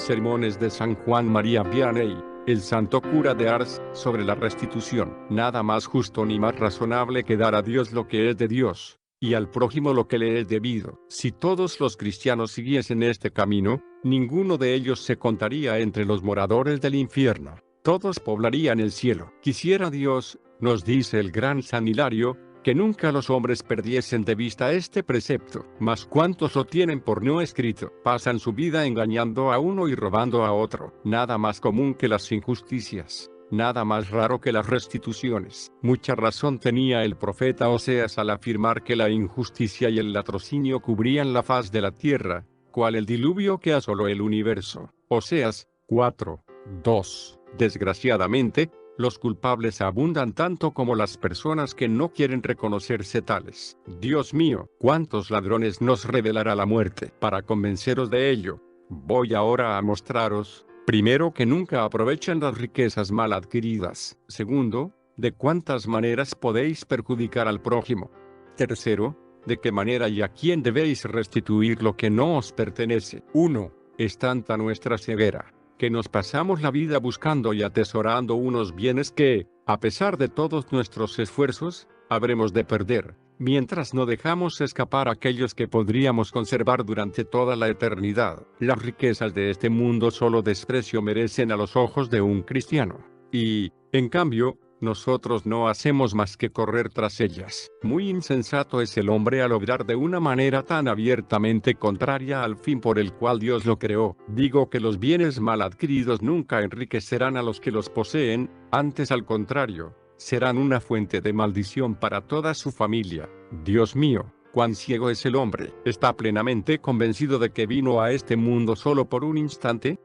sermones de San Juan María Vianney, el santo cura de Ars, sobre la restitución. Nada más justo ni más razonable que dar a Dios lo que es de Dios, y al prójimo lo que le es debido. Si todos los cristianos siguiesen este camino, ninguno de ellos se contaría entre los moradores del infierno. Todos poblarían el cielo. Quisiera Dios, nos dice el gran San Hilario, que nunca los hombres perdiesen de vista este precepto. Mas cuántos lo tienen por no escrito, pasan su vida engañando a uno y robando a otro. Nada más común que las injusticias, nada más raro que las restituciones. Mucha razón tenía el profeta Oseas al afirmar que la injusticia y el latrocinio cubrían la faz de la tierra, cual el diluvio que asoló el universo. Oseas 4:2. Desgraciadamente, los culpables abundan tanto como las personas que no quieren reconocerse tales. Dios mío, ¿cuántos ladrones nos revelará la muerte? Para convenceros de ello, voy ahora a mostraros, primero, que nunca aprovechan las riquezas mal adquiridas. Segundo, de cuántas maneras podéis perjudicar al prójimo. Tercero, de qué manera y a quién debéis restituir lo que no os pertenece. 1. Es tanta nuestra ceguera, que nos pasamos la vida buscando y atesorando unos bienes que, a pesar de todos nuestros esfuerzos, habremos de perder, mientras no dejamos escapar aquellos que podríamos conservar durante toda la eternidad. Las riquezas de este mundo solo desprecio merecen a los ojos de un cristiano. Y, en cambio, nosotros no hacemos más que correr tras ellas. Muy insensato es el hombre al obrar de una manera tan abiertamente contraria al fin por el cual Dios lo creó. Digo que los bienes mal adquiridos nunca enriquecerán a los que los poseen, antes al contrario, serán una fuente de maldición para toda su familia. Dios mío, cuán ciego es el hombre. ¿Está plenamente convencido de que vino a este mundo solo por un instante?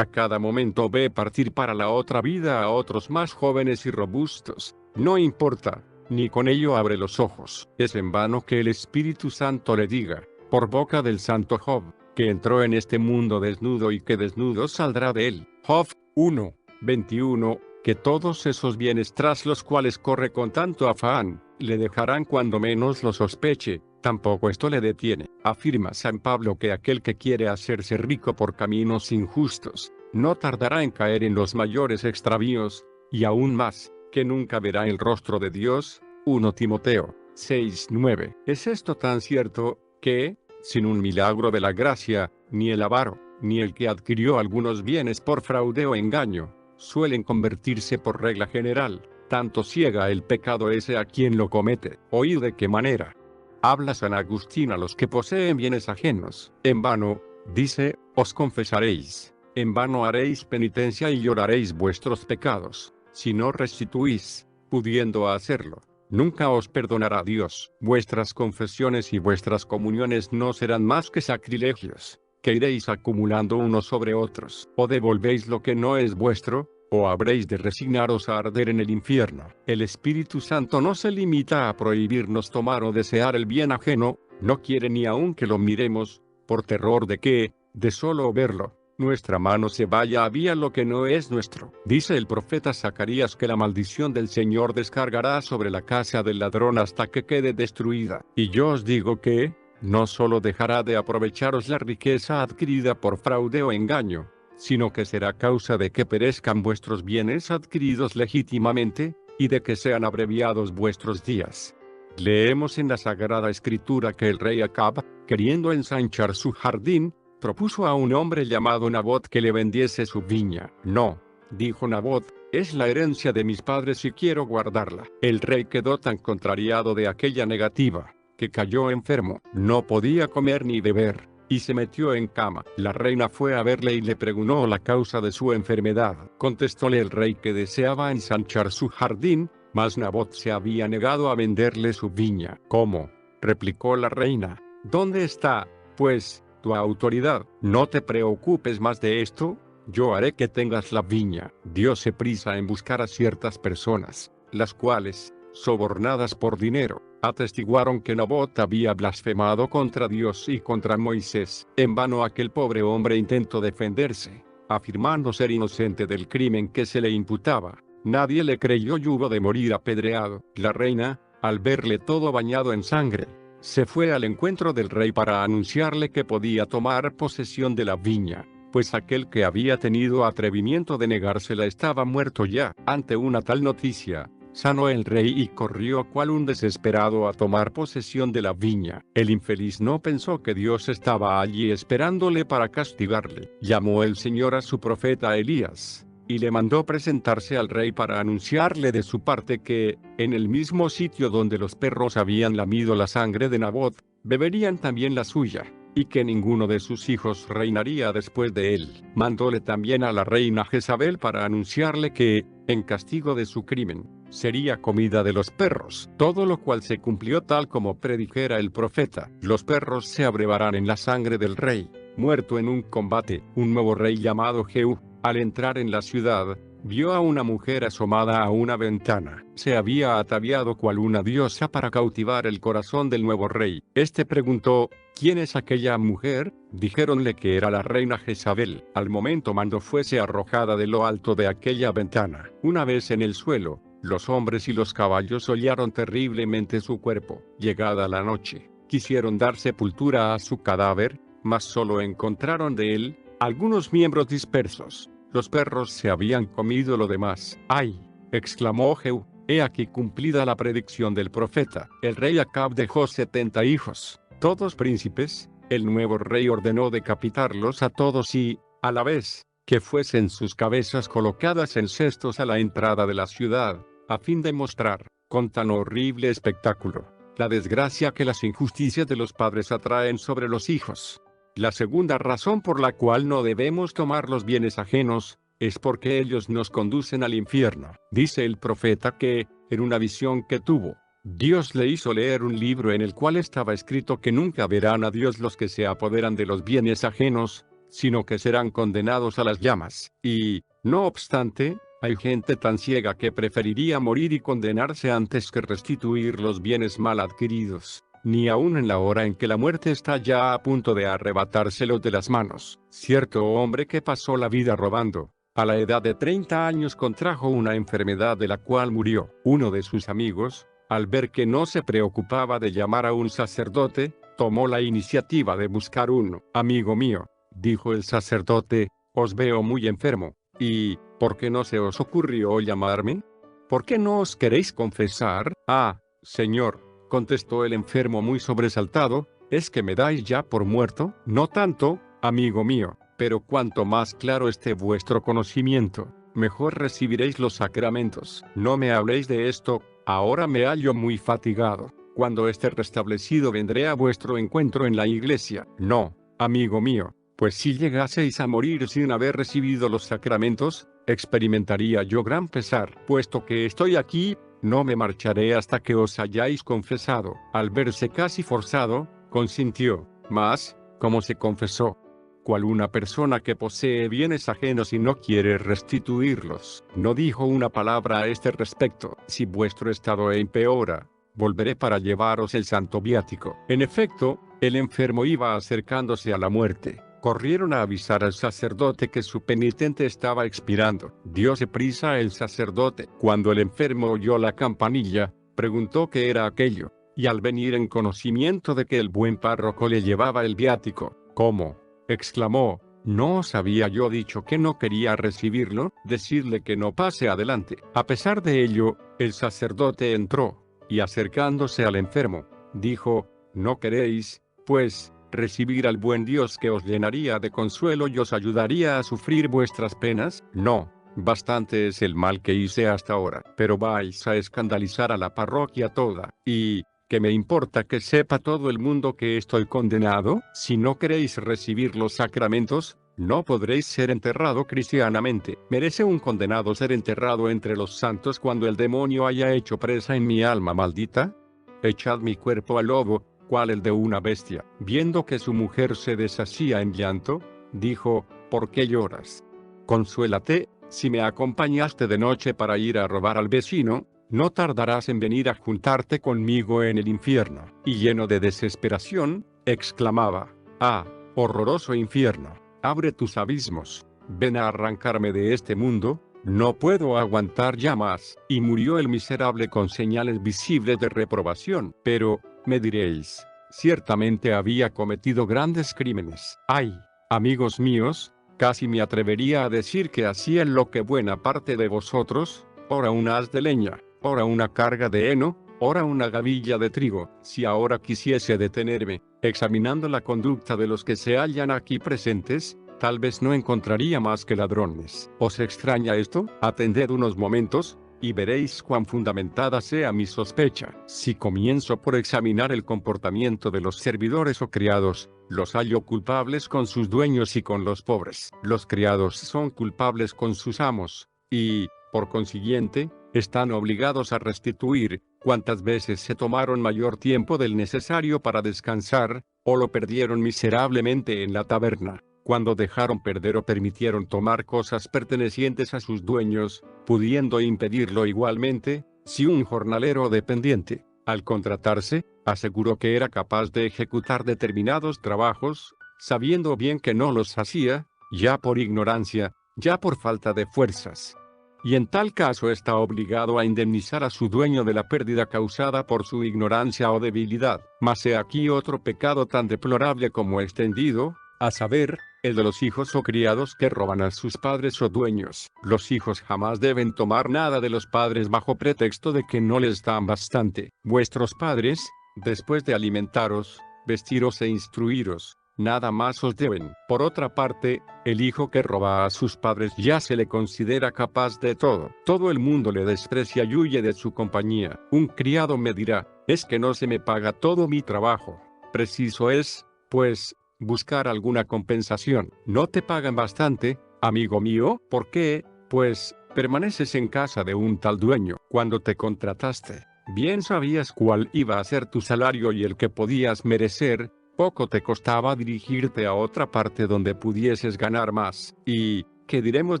A cada momento ve partir para la otra vida a otros más jóvenes y robustos. No importa, ni con ello abre los ojos. Es en vano que el Espíritu Santo le diga, por boca del santo Job, que entró en este mundo desnudo y que desnudo saldrá de él. Job 1:21, que todos esos bienes tras los cuales corre con tanto afán, le dejarán cuando menos lo sospeche. Tampoco esto le detiene. Afirma San Pablo que aquel que quiere hacerse rico por caminos injustos, no tardará en caer en los mayores extravíos, y aún más, que nunca verá el rostro de Dios. 1 Timoteo 6:9. Es esto tan cierto, que, sin un milagro de la gracia, ni el avaro, ni el que adquirió algunos bienes por fraude o engaño, suelen convertirse por regla general. Tanto ciega el pecado ese a quien lo comete. Oíd de qué manera habla San Agustín a los que poseen bienes ajenos. En vano, dice, os confesaréis. En vano haréis penitencia y lloraréis vuestros pecados, si no restituís, pudiendo hacerlo. Nunca os perdonará Dios. Vuestras confesiones y vuestras comuniones no serán más que sacrilegios, que iréis acumulando unos sobre otros. O devolvéis lo que no es vuestro, o habréis de resignaros a arder en el infierno. El Espíritu Santo no se limita a prohibirnos tomar o desear el bien ajeno, no quiere ni aun que lo miremos, por terror de que, de solo verlo, nuestra mano se vaya a vía lo que no es nuestro. Dice el profeta Zacarías que la maldición del Señor descargará sobre la casa del ladrón hasta que quede destruida. Y yo os digo que, no solo dejará de aprovecharos la riqueza adquirida por fraude o engaño, sino que será causa de que perezcan vuestros bienes adquiridos legítimamente, y de que sean abreviados vuestros días. Leemos en la Sagrada Escritura que el rey Acab, queriendo ensanchar su jardín, propuso a un hombre llamado Nabot que le vendiese su viña. No, dijo Nabot, es la herencia de mis padres y quiero guardarla. El rey quedó tan contrariado de aquella negativa, que cayó enfermo, no podía comer ni beber, y se metió en cama. La reina fue a verle y le preguntó la causa de su enfermedad. Contestóle el rey que deseaba ensanchar su jardín, mas Nabot se había negado a venderle su viña. ¿Cómo?, replicó la reina. ¿Dónde está, pues, tu autoridad? No te preocupes más de esto, yo haré que tengas la viña. Diose prisa en buscar a ciertas personas, las cuales, sobornadas por dinero, atestiguaron que Nabot había blasfemado contra Dios y contra Moisés. En vano aquel pobre hombre intentó defenderse, afirmando ser inocente del crimen que se le imputaba. Nadie le creyó y hubo de morir apedreado. La reina, al verle todo bañado en sangre, se fue al encuentro del rey para anunciarle que podía tomar posesión de la viña. pues aquel que había tenido atrevimiento de negársela estaba muerto ya. Ante una tal noticia, sanó el rey y corrió cual un desesperado a tomar posesión de la viña. El infeliz no pensó que Dios estaba allí esperándole para castigarle. Llamó el Señor a su profeta Elías, y le mandó presentarse al rey para anunciarle de su parte que, en el mismo sitio donde los perros habían lamido la sangre de Nabot, beberían también la suya, y que ninguno de sus hijos reinaría después de él. Mandóle también a la reina Jezabel para anunciarle que, en castigo de su crimen, sería comida de los perros, todo lo cual se cumplió tal como predijera el profeta. Los perros se abrevarán en la sangre del rey, muerto en un combate. Un nuevo rey llamado Jehú, al entrar en la ciudad, vio a una mujer asomada a una ventana. Se había ataviado cual una diosa para cautivar el corazón del nuevo rey. Este preguntó: ¿quién es aquella mujer? Dijéronle que era la reina Jezabel. Al momento mandó fuese arrojada de lo alto de aquella ventana. Una vez en el suelo, los hombres y los caballos hollaron terriblemente su cuerpo. Llegada la noche, quisieron dar sepultura a su cadáver, mas solo encontraron de él algunos miembros dispersos. Los perros se habían comido lo demás. ¡Ay!, exclamó Jehú, he aquí cumplida la predicción del profeta. El rey Acab dejó 70 hijos, todos príncipes. El nuevo rey ordenó decapitarlos a todos y, a la vez, que fuesen sus cabezas colocadas en cestos a la entrada de la ciudad, a fin de mostrar, con tan horrible espectáculo, la desgracia que las injusticias de los padres atraen sobre los hijos. La segunda razón por la cual no debemos tomar los bienes ajenos, es porque ellos nos conducen al infierno. Dice el profeta que, en una visión que tuvo, Dios le hizo leer un libro en el cual estaba escrito que nunca verán a Dios los que se apoderan de los bienes ajenos, sino que serán condenados a las llamas. Y, no obstante, hay gente tan ciega que preferiría morir y condenarse antes que restituir los bienes mal adquiridos, ni aun en la hora en que la muerte está ya a punto de arrebatárselos de las manos. Cierto hombre que pasó la vida robando, a la edad de 30 años contrajo una enfermedad de la cual murió. Uno de sus amigos, al ver que no se preocupaba de llamar a un sacerdote, tomó la iniciativa de buscar uno. Amigo mío, dijo el sacerdote, os veo muy enfermo, y, ¿por qué no se os ocurrió llamarme? ¿Por qué no os queréis confesar? Ah, señor, contestó el enfermo muy sobresaltado, ¿es que me dais ya por muerto? No tanto, amigo mío, pero cuanto más claro esté vuestro conocimiento, mejor recibiréis los sacramentos. No me habléis de esto, ahora me hallo muy fatigado. Cuando esté restablecido vendré a vuestro encuentro en la iglesia. No, amigo mío, pues si llegaseis a morir sin haber recibido los sacramentos, experimentaría yo gran pesar. Puesto que estoy aquí, no me marcharé hasta que os hayáis confesado. Al verse casi forzado, consintió, mas, ¿cómo se confesó? Cual una persona que posee bienes ajenos y no quiere restituirlos. No dijo una palabra a este respecto. Si vuestro estado empeora, volveré para llevaros el santo viático. En efecto, el enfermo iba acercándose a la muerte. Corrieron a avisar al sacerdote que su penitente estaba expirando. Dióse prisa el sacerdote. Cuando el enfermo oyó la campanilla, preguntó qué era aquello, y al venir en conocimiento de que el buen párroco le llevaba el viático, ¿cómo?, exclamó, ¿no os había yo dicho que no quería recibirlo? Decidle que no pase adelante. A pesar de ello, el sacerdote entró, y acercándose al enfermo, dijo, ¿no queréis, pues, recibir al buen Dios que os llenaría de consuelo y os ayudaría a sufrir vuestras penas? No, bastante es el mal que hice hasta ahora. Pero vais a escandalizar a la parroquia toda, y ¿qué me importa que sepa todo el mundo que estoy condenado? Si no queréis recibir los sacramentos, no podréis ser enterrado cristianamente. ¿Merece un condenado ser enterrado entre los santos cuando el demonio haya hecho presa en mi alma maldita? Echad mi cuerpo al lobo, cual el de una bestia. Viendo que su mujer se deshacía en llanto, dijo, ¿por qué lloras? Consuélate, si me acompañaste de noche para ir a robar al vecino, no tardarás en venir a juntarte conmigo en el infierno. Y lleno de desesperación, exclamaba, ¡ah, horroroso infierno! Abre tus abismos, ven a arrancarme de este mundo, no puedo aguantar ya más. Y murió el miserable con señales visibles de reprobación. Pero, me diréis, ciertamente había cometido grandes crímenes. ¡Ay, amigos míos! Casi me atrevería a decir que hacían lo que buena parte de vosotros, ora un haz de leña, ora una carga de heno, ora una gavilla de trigo. Si ahora quisiese detenerme, examinando la conducta de los que se hallan aquí presentes, tal vez no encontraría más que ladrones. ¿Os extraña esto? Atended unos momentos, y veréis cuán fundamentada sea mi sospecha. Si comienzo por examinar el comportamiento de los servidores o criados, los hallo culpables con sus dueños y con los pobres. Los criados son culpables con sus amos, y, por consiguiente, están obligados a restituir, cuantas veces se tomaron mayor tiempo del necesario para descansar, o lo perdieron miserablemente en la taberna. Cuando dejaron perder o permitieron tomar cosas pertenecientes a sus dueños, pudiendo impedirlo igualmente, si un jornalero o dependiente, al contratarse, aseguró que era capaz de ejecutar determinados trabajos, sabiendo bien que no los hacía, ya por ignorancia, ya por falta de fuerzas. Y en tal caso está obligado a indemnizar a su dueño de la pérdida causada por su ignorancia o debilidad. Mas he aquí otro pecado tan deplorable como extendido, a saber, el de los hijos o criados que roban a sus padres o dueños. Los hijos jamás deben tomar nada de los padres bajo pretexto de que no les dan bastante. Vuestros padres, después de alimentaros, vestiros e instruiros, nada más os deben. Por otra parte, el hijo que roba a sus padres ya se le considera capaz de todo. Todo el mundo le desprecia y huye de su compañía. Un criado me dirá, es que no se me paga todo mi trabajo. Preciso es, pues, buscar alguna compensación. ¿No te pagan bastante, amigo mío? ¿Por qué? Pues, permaneces en casa de un tal dueño. Cuando te contrataste, bien sabías cuál iba a ser tu salario y el que podías merecer. Poco te costaba dirigirte a otra parte donde pudieses ganar más. ¿Y qué diremos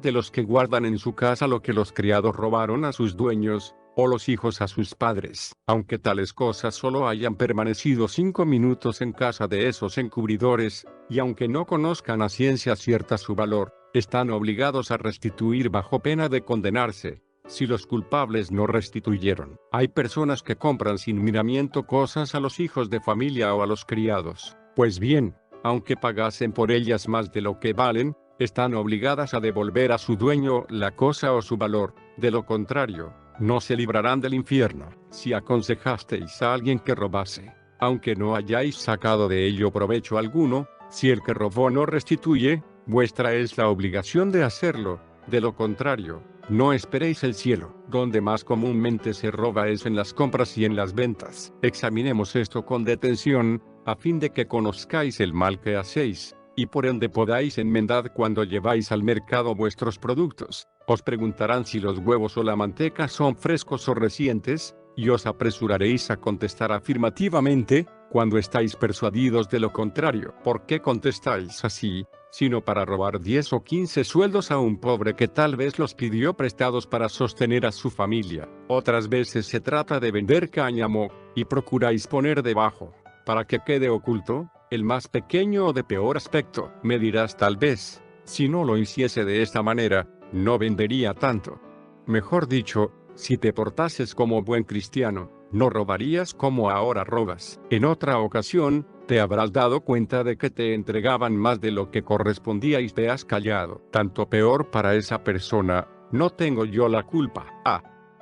de los que guardan en su casa lo que los criados robaron a sus dueños, o los hijos a sus padres? Aunque tales cosas solo hayan permanecido 5 minutos en casa de esos encubridores, y aunque no conozcan a ciencia cierta su valor, están obligados a restituir bajo pena de condenarse, si los culpables no restituyeron. Hay personas que compran sin miramiento cosas a los hijos de familia o a los criados. Pues bien, aunque pagasen por ellas más de lo que valen, están obligadas a devolver a su dueño la cosa o su valor. De lo contrario, no se librarán del infierno. Si aconsejasteis a alguien que robase, aunque no hayáis sacado de ello provecho alguno, si el que robó no restituye, vuestra es la obligación de hacerlo. De lo contrario, no esperéis el cielo. Donde más comúnmente se roba es en las compras y en las ventas. Examinemos esto con detención, a fin de que conozcáis el mal que hacéis, y por ende podáis enmendar cuando lleváis al mercado vuestros productos. Os preguntarán si los huevos o la manteca son frescos o recientes, y os apresuraréis a contestar afirmativamente, cuando estáis persuadidos de lo contrario. ¿Por qué contestáis así? Sino para robar 10 o 15 sueldos a un pobre que tal vez los pidió prestados para sostener a su familia. Otras veces se trata de vender cáñamo, y procuráis poner debajo, para que quede oculto, el más pequeño o de peor aspecto. Me dirás tal vez, si no lo hiciese de esta manera, no vendería tanto. Mejor dicho, si te portases como buen cristiano, no robarías como ahora robas. En otra ocasión, te habrás dado cuenta de que te entregaban más de lo que correspondía y te has callado. Tanto peor para esa persona, no tengo yo la culpa.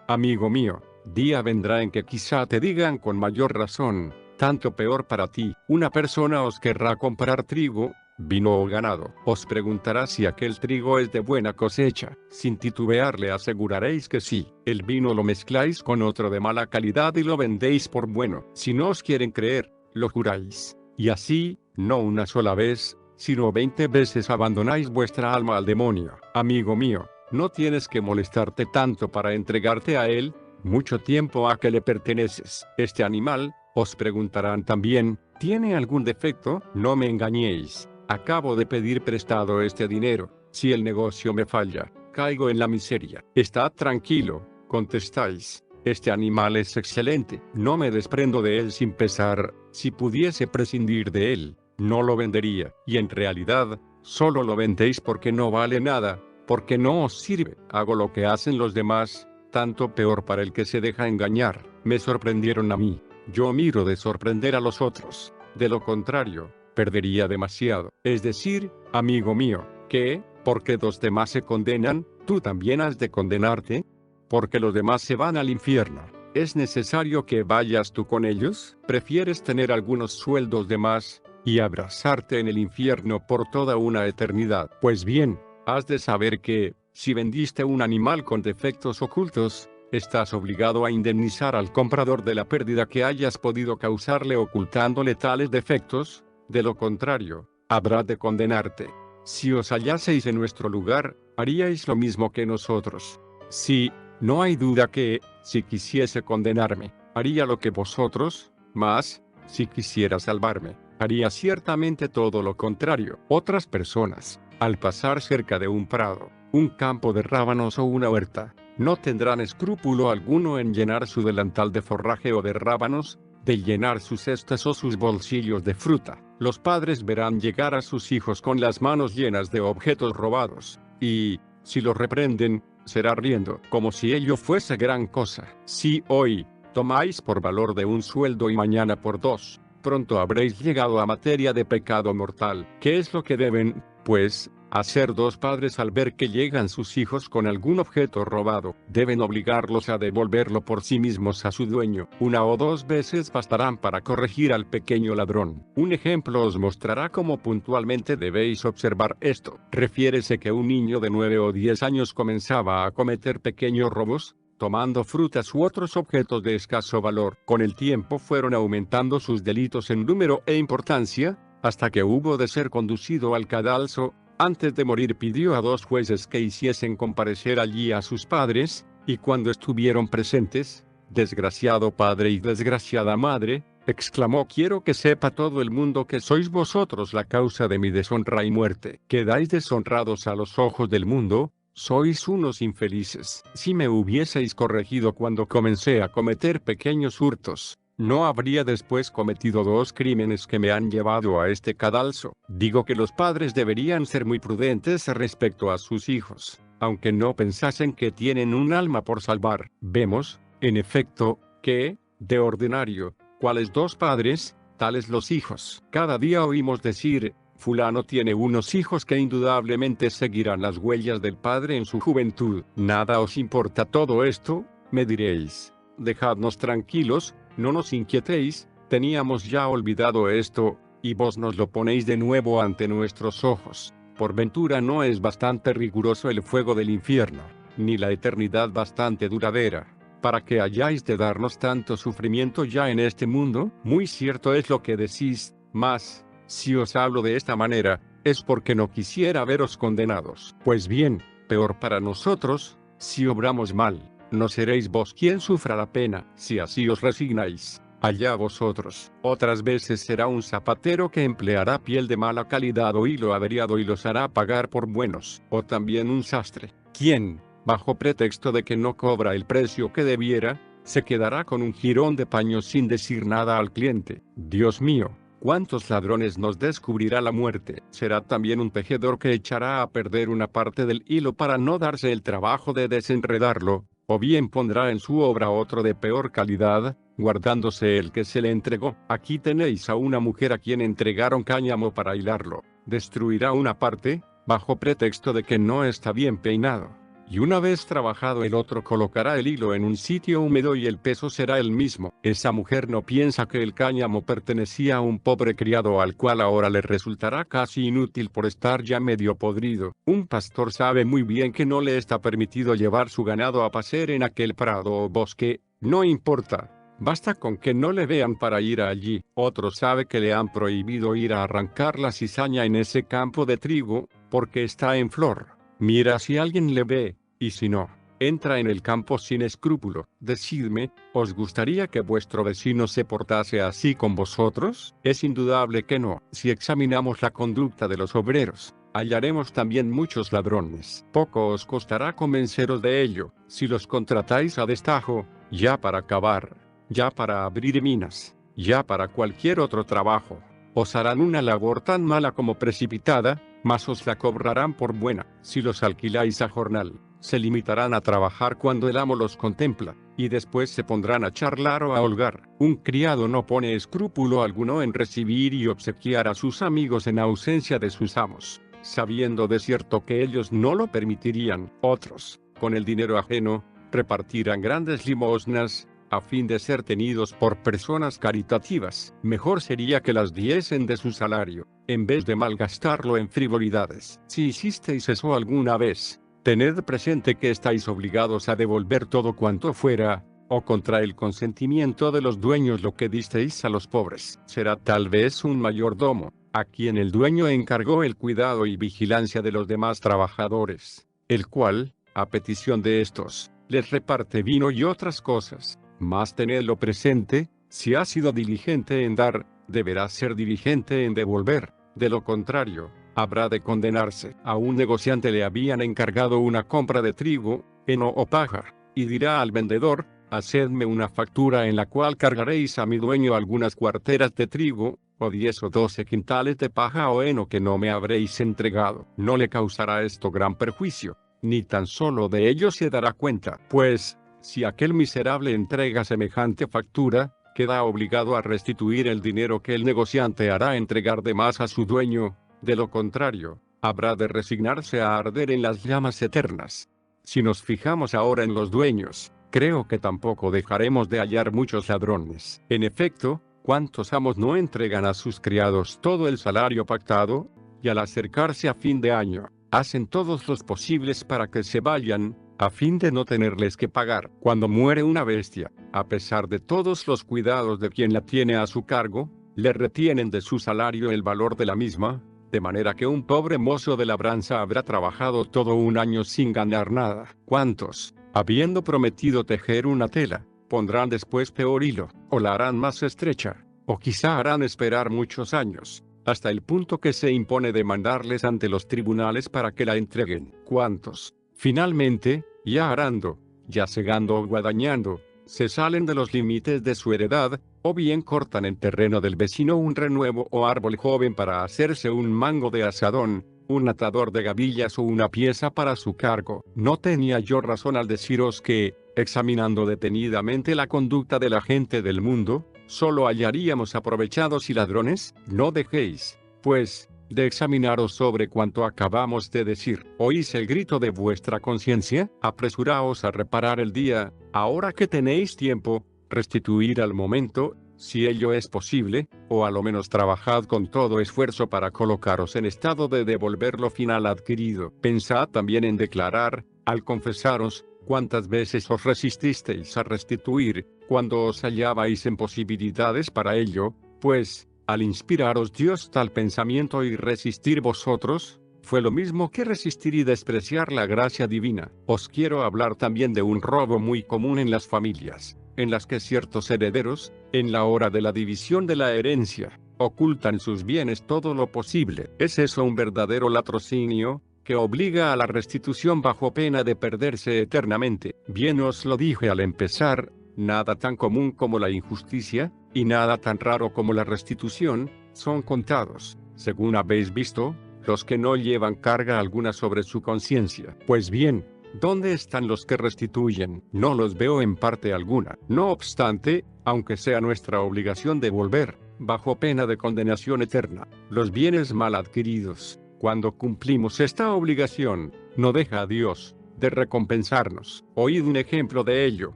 Amigo mío, día vendrá en que quizá te digan con mayor razón, tanto peor para ti. Una persona os querrá comprar trigo, vino o ganado. Os preguntará si aquel trigo es de buena cosecha. Sin titubear le aseguraréis que sí. El vino lo mezcláis con otro de mala calidad y lo vendéis por bueno. Si no os quieren creer, lo juráis. Y así, no una sola vez, sino 20 veces abandonáis vuestra alma al demonio. Amigo mío, no tienes que molestarte tanto para entregarte a él, mucho tiempo a que le perteneces. Este animal, os preguntarán también, ¿tiene algún defecto? No me engañéis. Acabo de pedir prestado este dinero. Si el negocio me falla, caigo en la miseria. Estad tranquilo, contestáis. Este animal es excelente. No me desprendo de él sin pesar. Si pudiese prescindir de él, no lo vendería. Y en realidad, solo lo vendéis porque no vale nada, porque no os sirve. Hago lo que hacen los demás, tanto peor para el que se deja engañar. Me sorprendieron a mí. Yo miro de sorprender a los otros. De lo contrario, perdería demasiado. Es decir, amigo mío, ¿Qué? Porque los demás se condenan, ¿tú también has de condenarte? Porque los demás se van al infierno. ¿Es necesario que vayas tú con ellos? ¿Prefieres tener algunos sueldos de más y abrazarte en el infierno por toda una eternidad? Pues bien, has de saber que, si vendiste un animal con defectos ocultos, estás obligado a indemnizar al comprador de la pérdida que hayas podido causarle ocultándole tales defectos. De lo contrario, habrá de condenarte. Si os hallaseis en nuestro lugar, haríais lo mismo que nosotros. Sí, no hay duda que, si quisiese condenarme, haría lo que vosotros, mas, si quisiera salvarme, haría ciertamente todo lo contrario. Otras personas, al pasar cerca de un prado, un campo de rábanos o una huerta, no tendrán escrúpulo alguno en llenar su delantal de forraje o de rábanos, de llenar sus cestas o sus bolsillos de fruta. Los padres verán llegar a sus hijos con las manos llenas de objetos robados, y, si los reprenden, será riendo, como si ello fuese gran cosa. Si hoy tomáis por valor de un sueldo y mañana por dos, pronto habréis llegado a materia de pecado mortal. ¿Qué es lo que deben, pues, hacer dos padres al ver que llegan sus hijos con algún objeto robado? Deben obligarlos a devolverlo por sí mismos a su dueño. Una o dos veces bastarán para corregir al pequeño ladrón. Un ejemplo os mostrará cómo puntualmente debéis observar esto. Refiérese que un niño de 9 o 10 años comenzaba a cometer pequeños robos, tomando frutas u otros objetos de escaso valor. Con el tiempo fueron aumentando sus delitos en número e importancia, hasta que hubo de ser conducido al cadalso. Antes de morir pidió a dos jueces que hiciesen comparecer allí a sus padres, y cuando estuvieron presentes, desgraciado padre y desgraciada madre, exclamó: quiero que sepa todo el mundo que sois vosotros la causa de mi deshonra y muerte. Quedáis deshonrados a los ojos del mundo, sois unos infelices. Si me hubieseis corregido cuando comencé a cometer pequeños hurtos, no habría después cometido dos crímenes que me han llevado a este cadalso. Digo que los padres deberían ser muy prudentes respecto a sus hijos, aunque no pensasen que tienen un alma por salvar. Vemos, en efecto, que, de ordinario, cuáles dos padres, tales los hijos. Cada día oímos decir: fulano tiene unos hijos que indudablemente seguirán las huellas del padre en su juventud. ¿Nada os importa todo esto?, me diréis. Dejadnos tranquilos, no nos inquietéis, teníamos ya olvidado esto, y vos nos lo ponéis de nuevo ante nuestros ojos. ¿Por ventura no es bastante riguroso el fuego del infierno, ni la eternidad bastante duradera, para que hayáis de darnos tanto sufrimiento ya en este mundo? Muy cierto es lo que decís, mas, si os hablo de esta manera, es porque no quisiera veros condenados. Pues bien, peor para nosotros, si obramos mal, no seréis vos quien sufra la pena. Si así os resignáis, allá vosotros. Otras veces será un zapatero que empleará piel de mala calidad o hilo averiado y los hará pagar por buenos. O también un sastre, quien, bajo pretexto de que no cobra el precio que debiera, se quedará con un jirón de paño sin decir nada al cliente. Dios mío, ¿cuántos ladrones nos descubrirá la muerte? Será también un tejedor que echará a perder una parte del hilo para no darse el trabajo de desenredarlo, o bien pondrá en su obra otro de peor calidad, guardándose el que se le entregó. Aquí tenéis a una mujer a quien entregaron cáñamo para hilarlo. Destruirá una parte, bajo pretexto de que no está bien peinado. Y una vez trabajado el otro colocará el hilo en un sitio húmedo y el peso será el mismo. Esa mujer no piensa que el cáñamo pertenecía a un pobre criado al cual ahora le resultará casi inútil por estar ya medio podrido. Un pastor sabe muy bien que no le está permitido llevar su ganado a pacer en aquel prado o bosque, no importa. Basta con que no le vean para ir allí. Otro sabe que le han prohibido ir a arrancar la cizaña en ese campo de trigo, porque está en flor. Mira si alguien le ve, y si no, entra en el campo sin escrúpulo. Decidme, ¿os gustaría que vuestro vecino se portase así con vosotros? Es indudable que no. Si examinamos la conducta de los obreros, hallaremos también muchos ladrones. Poco os costará convenceros de ello. Si los contratáis a destajo, ya para cavar, ya para abrir minas, ya para cualquier otro trabajo, os harán una labor tan mala como precipitada, mas os la cobrarán por buena. Si los alquiláis a jornal, se limitarán a trabajar cuando el amo los contempla, y después se pondrán a charlar o a holgar. Un criado no pone escrúpulo alguno en recibir y obsequiar a sus amigos en ausencia de sus amos. sabiendo de cierto que ellos no lo permitirían. Otros, con el dinero ajeno, repartirán grandes limosnas, a fin de ser tenidos por personas caritativas. Mejor sería que las diesen de su salario, en vez de malgastarlo en frivolidades. Si hicisteis eso alguna vez, tened presente que estáis obligados a devolver todo cuanto fuera, o contra el consentimiento de los dueños lo que disteis a los pobres. Será tal vez un mayordomo, a quien el dueño encargó el cuidado y vigilancia de los demás trabajadores, el cual, a petición de estos, les reparte vino y otras cosas. Mas tenedlo presente, si ha sido diligente en dar, deberá ser diligente en devolver, de lo contrario, habrá de condenarse. A un negociante le habían encargado una compra de trigo, heno o paja, y dirá al vendedor: hacedme una factura en la cual cargaréis a mi dueño algunas cuarteras de trigo, o 10 o 12 quintales de paja o heno que no me habréis entregado. No le causará esto gran perjuicio, ni tan solo de ello se dará cuenta, pues, si aquel miserable entrega semejante factura, queda obligado a restituir el dinero que el negociante hará entregar de más a su dueño. De lo contrario, habrá de resignarse a arder en las llamas eternas. Si nos fijamos ahora en los dueños, creo que tampoco dejaremos de hallar muchos ladrones. En efecto, ¿cuántos amos no entregan a sus criados todo el salario pactado? Y al acercarse a fin de año, hacen todos los posibles para que se vayan, a fin de no tenerles que pagar. Cuando muere una bestia, a pesar de todos los cuidados de quien la tiene a su cargo, le retienen de su salario el valor de la misma, de manera que un pobre mozo de labranza habrá trabajado todo un año sin ganar nada. ¿Cuántos, habiendo prometido tejer una tela, pondrán después peor hilo, o la harán más estrecha, o quizá harán esperar muchos años, hasta el punto que se impone demandarles ante los tribunales para que la entreguen? ¿Cuántos, finalmente, ya arando, ya segando o guadañando, se salen de los límites de su heredad, o bien cortan en terreno del vecino un renuevo o árbol joven para hacerse un mango de azadón, un atador de gavillas o una pieza para su cargo? ¿No tenía yo razón al deciros que, examinando detenidamente la conducta de la gente del mundo, solo hallaríamos aprovechados y ladrones? No dejéis, pues, de examinaros sobre cuanto acabamos de decir. ¿Oís el grito de vuestra conciencia? Apresuraos a reparar el día, ahora que tenéis tiempo, restituir al momento, si ello es posible, o a lo menos trabajad con todo esfuerzo para colocaros en estado de devolver lo final adquirido. Pensad también en declarar, al confesaros, cuántas veces os resististeis a restituir, cuando os hallabais en posibilidades para ello, pues, al inspiraros Dios tal pensamiento y resistir vosotros, fue lo mismo que resistir y despreciar la gracia divina. Os quiero hablar también de un robo muy común en las familias, en las que ciertos herederos, en la hora de la división de la herencia, ocultan sus bienes todo lo posible. ¿Es eso un verdadero latrocinio, que obliga a la restitución bajo pena de perderse eternamente? Bien os lo dije al empezar, nada tan común como la injusticia, y nada tan raro como la restitución, son contados, según habéis visto, los que no llevan carga alguna sobre su conciencia. Pues bien, ¿dónde están los que restituyen? No los veo en parte alguna. No obstante, aunque sea nuestra obligación devolver, bajo pena de condenación eterna, los bienes mal adquiridos, cuando cumplimos esta obligación, no deja a Dios de recompensarnos. Oíd un ejemplo de ello.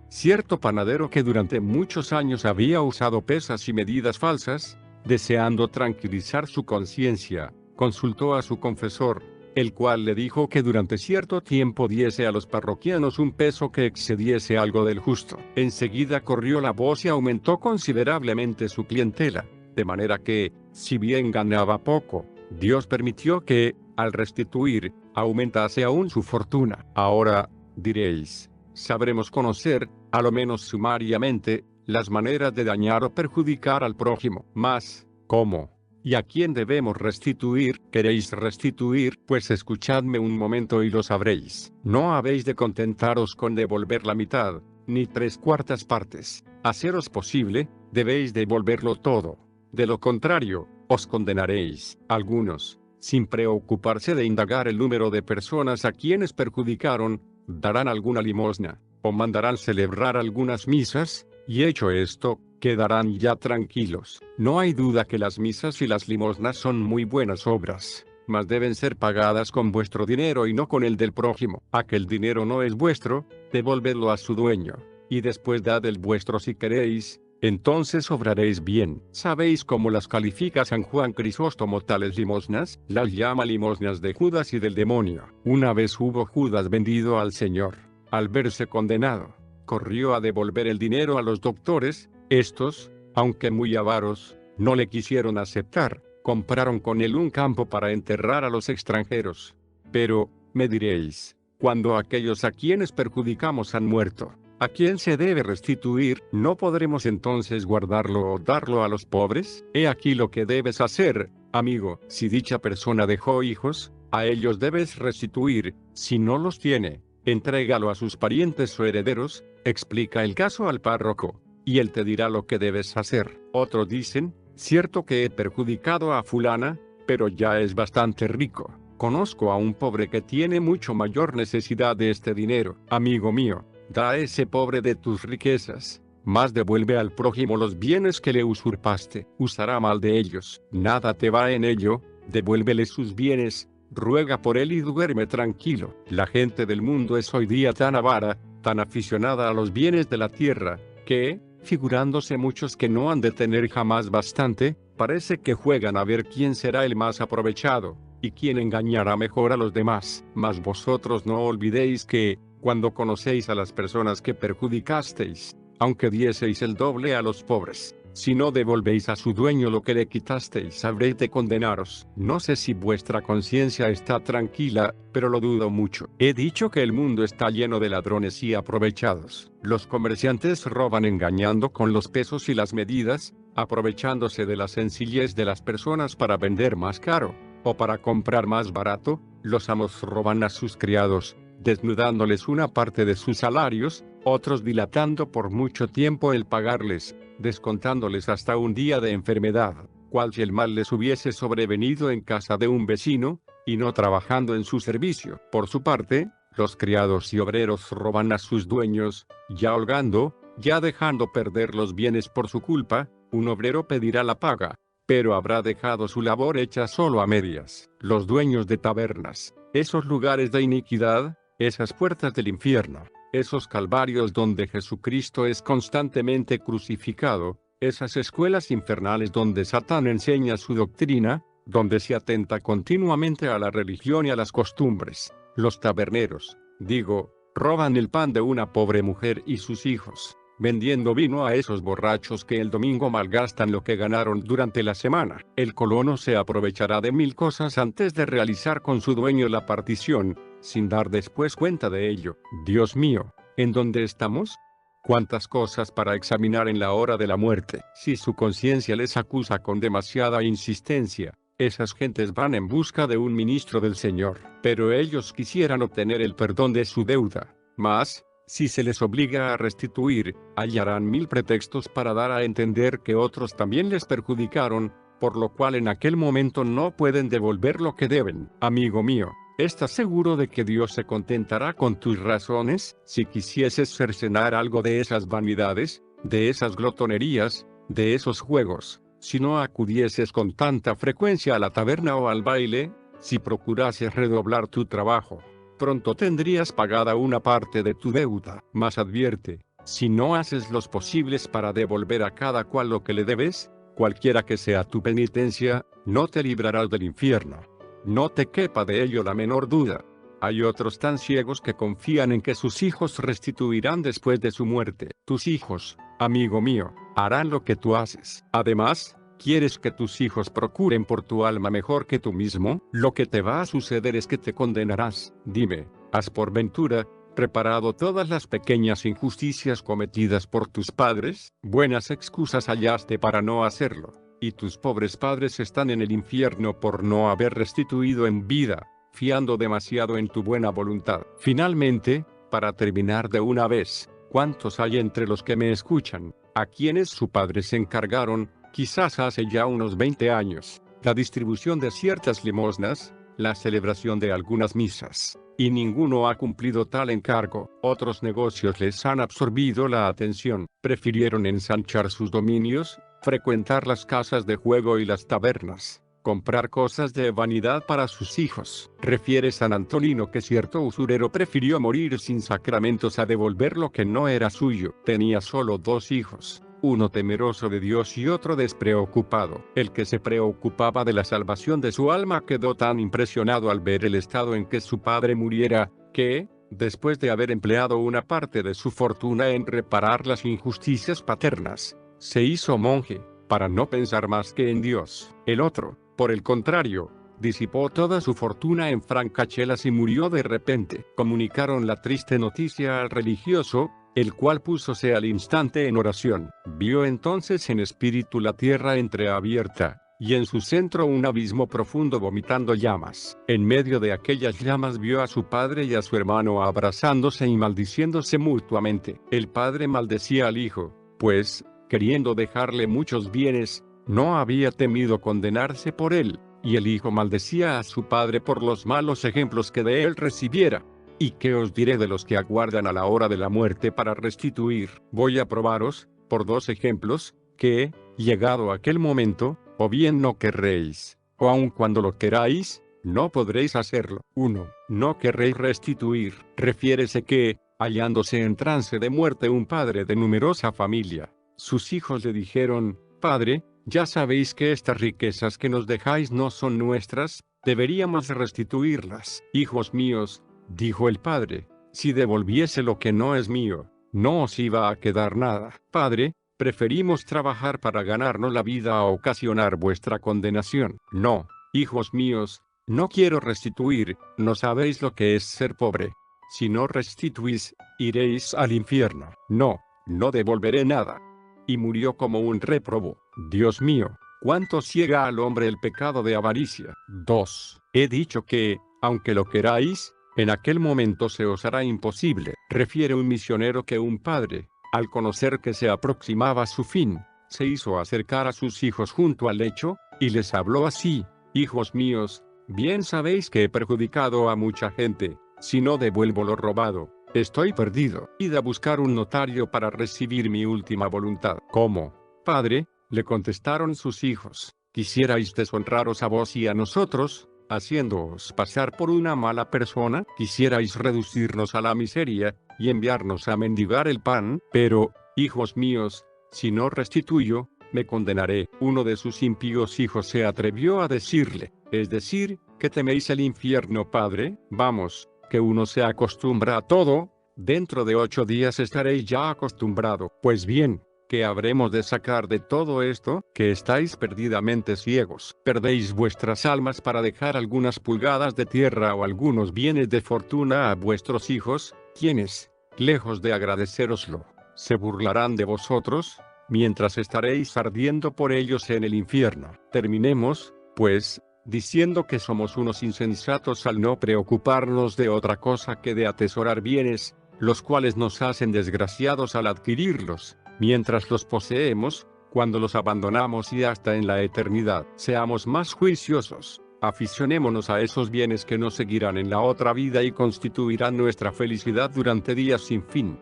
Cierto panadero que durante muchos años había usado pesas y medidas falsas, deseando tranquilizar su conciencia, consultó a su confesor, el cual le dijo que durante cierto tiempo diese a los parroquianos un peso que excediese algo del justo. Enseguida corrió la voz y aumentó considerablemente su clientela, de manera que, si bien ganaba poco, Dios permitió que, al restituir, aumentase aún su fortuna. Ahora, diréis, sabremos conocer, a lo menos sumariamente, las maneras de dañar o perjudicar al prójimo. Mas, ¿cómo? ¿Y a quién debemos restituir? ¿Queréis restituir? Pues escuchadme un momento y lo sabréis. No habéis de contentaros con devolver la mitad, ni 3/4 partes. A seros posible, debéis devolverlo todo. De lo contrario, os condenaréis. Algunos, sin preocuparse de indagar el número de personas a quienes perjudicaron, darán alguna limosna, o mandarán celebrar algunas misas, y hecho esto, quedarán ya tranquilos. No hay duda que las misas y las limosnas son muy buenas obras, mas deben ser pagadas con vuestro dinero y no con el del prójimo. Aquel dinero no es vuestro, devolvedlo a su dueño, y después dad el vuestro si queréis, entonces obraréis bien. ¿Sabéis cómo las califica San Juan Crisóstomo tales limosnas? Las llama limosnas de Judas y del demonio. Una vez hubo Judas vendido al Señor. Al verse condenado, corrió a devolver el dinero a los doctores. Estos, aunque muy avaros, no le quisieron aceptar. Compraron con él un campo para enterrar a los extranjeros. Pero, me diréis, cuando aquellos a quienes perjudicamos han muerto, ¿a quién se debe restituir? ¿No podremos entonces guardarlo o darlo a los pobres? He aquí lo que debes hacer, amigo. Si dicha persona dejó hijos, a ellos debes restituir. Si no los tiene, entrégalo a sus parientes o herederos. Explica el caso al párroco, y él te dirá lo que debes hacer. Otros dicen, cierto que he perjudicado a fulana, pero ya es bastante rico. Conozco a un pobre que tiene mucho mayor necesidad de este dinero. Amigo mío, da a ese pobre de tus riquezas, mas devuelve al prójimo los bienes que le usurpaste. Usará mal de ellos. Nada te va en ello, devuélvele sus bienes, ruega por él y duerme tranquilo. La gente del mundo es hoy día tan avara, tan aficionada a los bienes de la tierra, que, figurándose muchos que no han de tener jamás bastante, parece que juegan a ver quién será el más aprovechado, y quién engañará mejor a los demás. Mas vosotros no olvidéis que, cuando conocéis a las personas que perjudicasteis, aunque dieseis el doble a los pobres, si no devolvéis a su dueño lo que le quitasteis, habréis de condenaros. No sé si vuestra conciencia está tranquila, pero lo dudo mucho. He dicho que el mundo está lleno de ladrones y aprovechados. Los comerciantes roban engañando con los pesos y las medidas, aprovechándose de la sencillez de las personas para vender más caro, o para comprar más barato. Los amos roban a sus criados, desnudándoles una parte de sus salarios, otros dilatando por mucho tiempo el pagarles, descontándoles hasta un día de enfermedad, cual si el mal les hubiese sobrevenido en casa de un vecino, y no trabajando en su servicio. Por su parte, los criados y obreros roban a sus dueños, ya holgando, ya dejando perder los bienes por su culpa. Un obrero pedirá la paga, pero habrá dejado su labor hecha solo a medias. Los dueños de tabernas, esos lugares de iniquidad, esas puertas del infierno, esos calvarios donde Jesucristo es constantemente crucificado, esas escuelas infernales donde Satán enseña su doctrina, donde se atenta continuamente a la religión y a las costumbres. Los taberneros, digo, roban el pan de una pobre mujer y sus hijos, vendiendo vino a esos borrachos que el domingo malgastan lo que ganaron durante la semana. El colono se aprovechará de 1000 cosas antes de realizar con su dueño la partición, sin dar después cuenta de ello. Dios mío, ¿en dónde estamos? ¿Cuántas cosas para examinar en la hora de la muerte? Si su conciencia les acusa con demasiada insistencia, esas gentes van en busca de un ministro del Señor, pero ellos quisieran obtener el perdón de su deuda. Mas, si se les obliga a restituir, hallarán 1000 pretextos para dar a entender que otros también les perjudicaron, por lo cual en aquel momento no pueden devolver lo que deben. Amigo mío, ¿estás seguro de que Dios se contentará con tus razones? Si quisieses cercenar algo de esas vanidades, de esas glotonerías, de esos juegos, si no acudieses con tanta frecuencia a la taberna o al baile, si procurases redoblar tu trabajo, pronto tendrías pagada una parte de tu deuda. Mas advierte, si no haces los posibles para devolver a cada cual lo que le debes, cualquiera que sea tu penitencia, no te librarás del infierno. No te quepa de ello la menor duda. Hay otros tan ciegos que confían en que sus hijos restituirán después de su muerte. Tus hijos, amigo mío, harán lo que tú haces. Además, ¿quieres que tus hijos procuren por tu alma mejor que tú mismo? Lo que te va a suceder es que te condenarás. Dime, ¿has por ventura reparado todas las pequeñas injusticias cometidas por tus padres? Buenas excusas hallaste para no hacerlo, y tus pobres padres están en el infierno por no haber restituido en vida, fiando demasiado en tu buena voluntad. Finalmente, para terminar de una vez, ¿cuántos hay entre los que me escuchan, a quienes sus padres encargaron, quizás hace ya unos 20 años, la distribución de ciertas limosnas, la celebración de algunas misas, y ninguno ha cumplido tal encargo? Otros negocios les han absorbido la atención, prefirieron ensanchar sus dominios, frecuentar las casas de juego y las tabernas, comprar cosas de vanidad para sus hijos. Refiere San Antonino que cierto usurero prefirió morir sin sacramentos a devolver lo que no era suyo. Tenía solo 2 hijos, uno temeroso de Dios y otro despreocupado. El que se preocupaba de la salvación de su alma quedó tan impresionado al ver el estado en que su padre muriera, que, después de haber empleado una parte de su fortuna en reparar las injusticias paternas, se hizo monje, para no pensar más que en Dios. El otro, por el contrario, disipó toda su fortuna en francachelas y murió de repente. Comunicaron la triste noticia al religioso, el cual púsose al instante en oración. Vio entonces en espíritu la tierra entreabierta, y en su centro un abismo profundo vomitando llamas. En medio de aquellas llamas vio a su padre y a su hermano abrazándose y maldiciéndose mutuamente. El padre maldecía al hijo, pues, queriendo dejarle muchos bienes, no había temido condenarse por él, y el hijo maldecía a su padre por los malos ejemplos que de él recibiera. ¿Y qué os diré de los que aguardan a la hora de la muerte para restituir? Voy a probaros, por 2 ejemplos, que, llegado aquel momento, o bien no querréis, o aun cuando lo queráis, no podréis hacerlo. 1. No querréis restituir. Refiérese que, hallándose en trance de muerte un padre de numerosa familia, sus hijos le dijeron: Padre, ya sabéis que estas riquezas que nos dejáis no son nuestras, deberíamos restituirlas. Hijos míos, dijo el padre, si devolviese lo que no es mío, no os iba a quedar nada. Padre, preferimos trabajar para ganarnos la vida a ocasionar vuestra condenación. No, hijos míos, no quiero restituir, no sabéis lo que es ser pobre. Si no restituís, iréis al infierno. No, no devolveré nada. Y murió como un réprobo. Dios mío, cuánto ciega al hombre el pecado de avaricia. 2. He dicho que, aunque lo queráis, en aquel momento se os hará imposible. Refiere un misionero que un padre, al conocer que se aproximaba su fin, se hizo acercar a sus hijos junto al lecho, y les habló así: Hijos míos, bien sabéis que he perjudicado a mucha gente. Si no devuelvo lo robado, estoy perdido. Id a buscar un notario para recibir mi última voluntad. ¿Cómo, padre?, le contestaron sus hijos. ¿Quisierais deshonraros a vos y a nosotros, haciéndoos pasar por una mala persona? ¿Quisierais reducirnos a la miseria, y enviarnos a mendigar el pan? Pero, hijos míos, si no restituyo, me condenaré. Uno de sus impíos hijos se atrevió a decirle: ¿Es decir, que teméis el infierno, padre? Vamos, que uno se acostumbra a todo, dentro de 8 días estaréis ya acostumbrado. Pues bien, ¿qué habremos de sacar de todo esto? Que estáis perdidamente ciegos. ¿Perdéis vuestras almas para dejar algunas pulgadas de tierra o algunos bienes de fortuna a vuestros hijos, quienes, lejos de agradecéroslo, se burlarán de vosotros, mientras estaréis ardiendo por ellos en el infierno? Terminemos, pues, diciendo que somos unos insensatos al no preocuparnos de otra cosa que de atesorar bienes, los cuales nos hacen desgraciados al adquirirlos, mientras los poseemos, cuando los abandonamos y hasta en la eternidad. Seamos más juiciosos, aficionémonos a esos bienes que nos seguirán en la otra vida y constituirán nuestra felicidad durante días sin fin.